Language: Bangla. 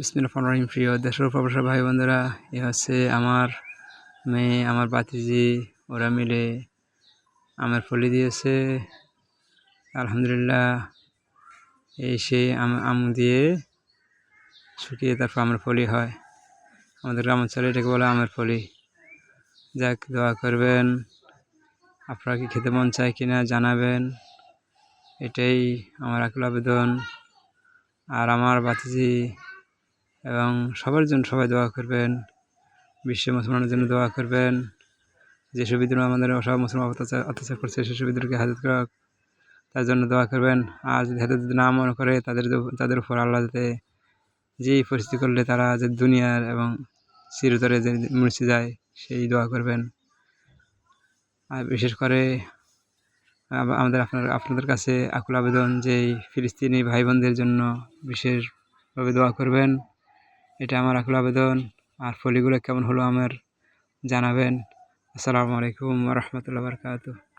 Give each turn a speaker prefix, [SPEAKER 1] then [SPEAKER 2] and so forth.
[SPEAKER 1] বিসমিল্লাহির রহমানির রহিম। প্রিয় দেশ ও প্রবাসী ভাই বোনেরা, এ হচ্ছে আমার মেয়ে, আমার ভাতিজি, ওরা মিলে আমের ফলি দিয়েছে। আলহামদুলিল্লাহ, এই সেই আম দিয়ে শুকিয়ে তারপর আমের ফলি হয়। আমাদের গ্রামাঞ্চলে এটাকে বলে আমের ফলি। যাক, দোয়া করবেন। আপনারা কি খেতে মন চায় কিনা জানাবেন, এটাই আমার আকুল আবেদন। আর আমার ভাতিজি এবং সবার জন্য সবাই দোয়া করবেন। বিশ্বের মুসলমানের জন্য দোয়া করবেন। যেসব বিদ্রোহ আমাদের সব মুসলমান অত্যাচার করছে, সেসব বিদ্রোহকে হেদায়েত করা, তার জন্য দোয়া করবেন। আর যদি হেদায়েত না মনে করে, তাদের উপর আল্লাহ যাতে যেই পরিস্থিতি করলে তারা যে দুনিয়ার এবং চিরতরে যে মুছে যায়, সেই দোয়া করবেন। আর বিশেষ করে আপনাদের কাছে আকুল আবেদন যে ফিলিস্তিনি ভাই বোনদের জন্য বিশেষভাবে দোয়া করবেন। এটা আমার আকুল আবেদন। আর ফলিগুলো কেমন হলো আমার জানাবেন। আসসালামু আলাইকুম ওয়া রাহমাতুল্লাহি ওয়া বারাকাতুহু।